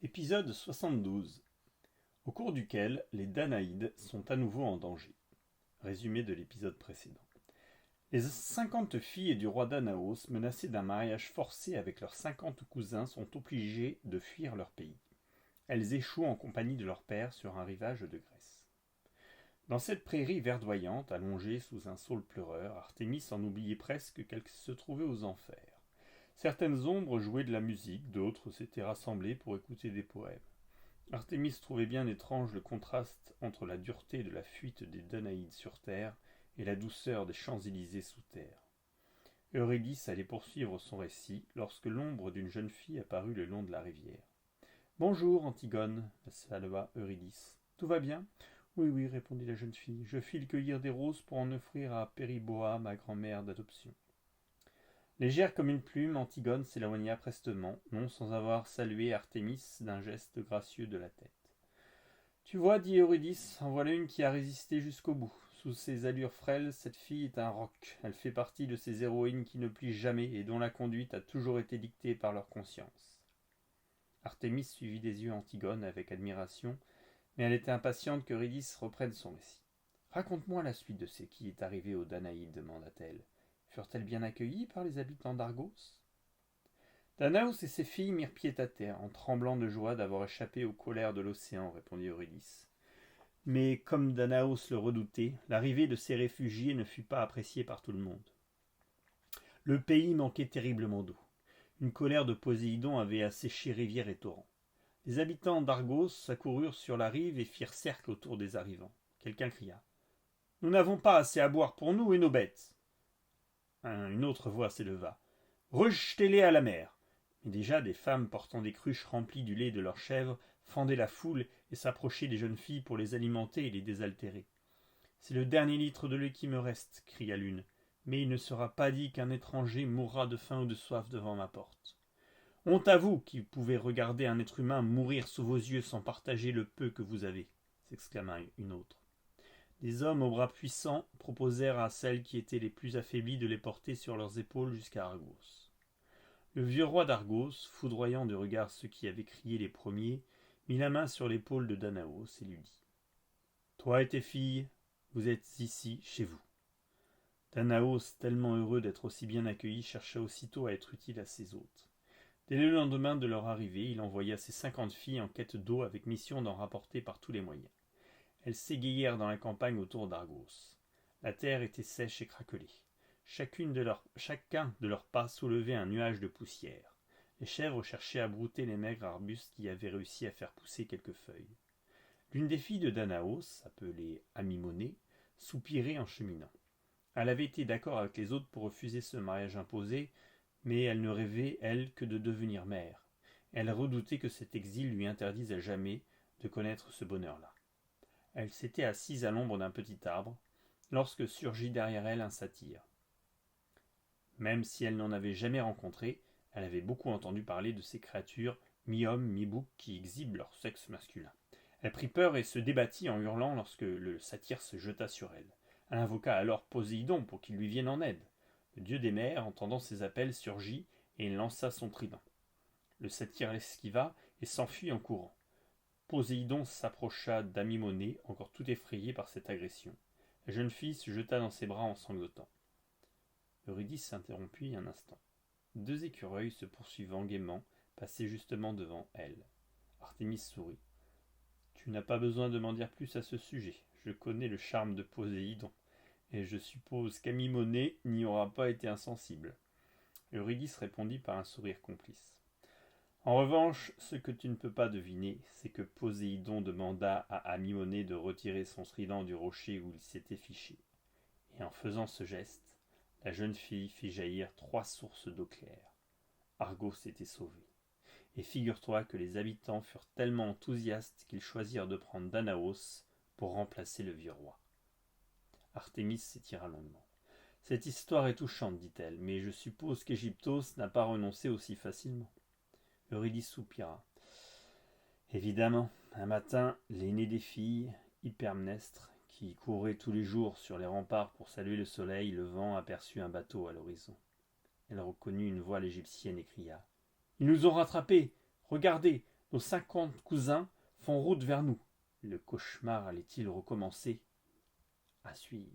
Épisode 72, au cours duquel les Danaïdes sont à nouveau en danger. Résumé de l'épisode précédent. Les 50 filles du roi Danaos, menacées d'un mariage forcé avec leurs 50 cousins, sont obligées de fuir leur pays. Elles échouent en compagnie de leur père sur un rivage de Grèce. Dans cette prairie verdoyante, allongée sous un saule pleureur, Artémis en oubliait presque qu'elle se trouvait aux enfers. Certaines ombres jouaient de la musique, d'autres s'étaient rassemblées pour écouter des poèmes. Artémis trouvait bien étrange le contraste entre la dureté de la fuite des Danaïdes sur terre et la douceur des Champs-Élysées sous terre. Eurydice allait poursuivre son récit lorsque l'ombre d'une jeune fille apparut le long de la rivière. Bonjour, Antigone, salua Eurydice. Tout va bien? Oui, oui, répondit la jeune fille. Je file cueillir des roses pour en offrir à Périboa, ma grand-mère d'adoption. Légère comme une plume, Antigone s'éloigna prestement, non sans avoir salué Artémis d'un geste gracieux de la tête. Tu vois, dit Eurydice, en voilà une qui a résisté jusqu'au bout. Sous ses allures frêles, cette fille est un roc. Elle fait partie de ces héroïnes qui ne plient jamais et dont la conduite a toujours été dictée par leur conscience. Artémis suivit des yeux Antigone avec admiration, mais elle était impatiente qu'Eurydice reprenne son récit. Raconte-moi la suite de ce qui est arrivé aux Danaïdes, demanda-t-elle. Furent-elles bien accueillies par les habitants d'Argos? Danaos et ses filles mirent pied à terre, en tremblant de joie d'avoir échappé aux colères de l'océan, répondit Eurydice. Mais comme Danaos le redoutait, l'arrivée de ces réfugiés ne fut pas appréciée par tout le monde. Le pays manquait terriblement d'eau. Une colère de Poséidon avait asséché rivières et torrents. Les habitants d'Argos accoururent sur la rive et firent cercle autour des arrivants. Quelqu'un cria. Nous n'avons pas assez à boire pour nous et nos bêtes. Une autre voix s'éleva. Rejetez-les à la mer. Mais déjà des femmes portant des cruches remplies du lait de leurs chèvres fendaient la foule et s'approchaient des jeunes filles pour les alimenter et les désaltérer. C'est le dernier litre de lait qui me reste, cria l'une, mais il ne sera pas dit qu'un étranger mourra de faim ou de soif devant ma porte. Honte à vous qui pouvez regarder un être humain mourir sous vos yeux sans partager le peu que vous avez, s'exclama une autre. Des hommes aux bras puissants proposèrent à celles qui étaient les plus affaiblies de les porter sur leurs épaules jusqu'à Argos. Le vieux roi d'Argos, foudroyant de regard ceux qui avaient crié les premiers, mit la main sur l'épaule de Danaos et lui dit « Toi et tes filles, vous êtes ici, chez vous. » Danaos, tellement heureux d'être aussi bien accueilli, chercha aussitôt à être utile à ses hôtes. Dès le lendemain de leur arrivée, il envoya ses 50 filles en quête d'eau avec mission d'en rapporter par tous les moyens. Elles s'égayèrent dans la campagne autour d'Argos. La terre était sèche et craquelée. Chacun de leurs pas soulevait un nuage de poussière. Les chèvres cherchaient à brouter les maigres arbustes qui avaient réussi à faire pousser quelques feuilles. L'une des filles de Danaos, appelée Amimonée, soupirait en cheminant. Elle avait été d'accord avec les autres pour refuser ce mariage imposé, mais elle ne rêvait, elle, que de devenir mère. Elle redoutait que cet exil lui interdise à jamais de connaître ce bonheur-là. Elle s'était assise à l'ombre d'un petit arbre, lorsque surgit derrière elle un satyre. Même si elle n'en avait jamais rencontré, elle avait beaucoup entendu parler de ces créatures mi-homme, mi-bouc qui exhibent leur sexe masculin. Elle prit peur et se débattit en hurlant lorsque le satyre se jeta sur elle. Elle invoqua alors Poséidon pour qu'il lui vienne en aide. Le dieu des mers, entendant ses appels, surgit et lança son trident. Le satyre l'esquiva et s'enfuit en courant. Poséidon s'approcha d'Amimonée, encore tout effrayée par cette agression. La jeune fille se jeta dans ses bras en sanglotant. Eurydice s'interrompit un instant. Deux écureuils se poursuivant gaiement passaient justement devant elle. Artémis sourit. Tu n'as pas besoin de m'en dire plus à ce sujet. Je connais le charme de Poséidon, et je suppose qu'Amimonée n'y aura pas été insensible. Eurydice répondit par un sourire complice. En revanche, ce que tu ne peux pas deviner, c'est que Poséidon demanda à Amimonée de retirer son trident du rocher où il s'était fiché. Et en faisant ce geste, la jeune fille fit jaillir 3 sources d'eau claire. Argos était sauvé. Et figure-toi que les habitants furent tellement enthousiastes qu'ils choisirent de prendre Danaos pour remplacer le vieux roi. Artémis s'étira longuement. Cette histoire est touchante, dit-elle, mais je suppose qu'Égyptos n'a pas renoncé aussi facilement. Eurydice soupira. Évidemment, un matin, l'aîné des filles, Hypermnestre, qui courait tous les jours sur les remparts pour saluer le soleil levant, aperçut un bateau à l'horizon. Elle reconnut une voile égyptienne et cria. Ils nous ont rattrapés. Regardez, Nos 50 cousins font route vers nous. Le cauchemar allait-il recommencer? À suivre.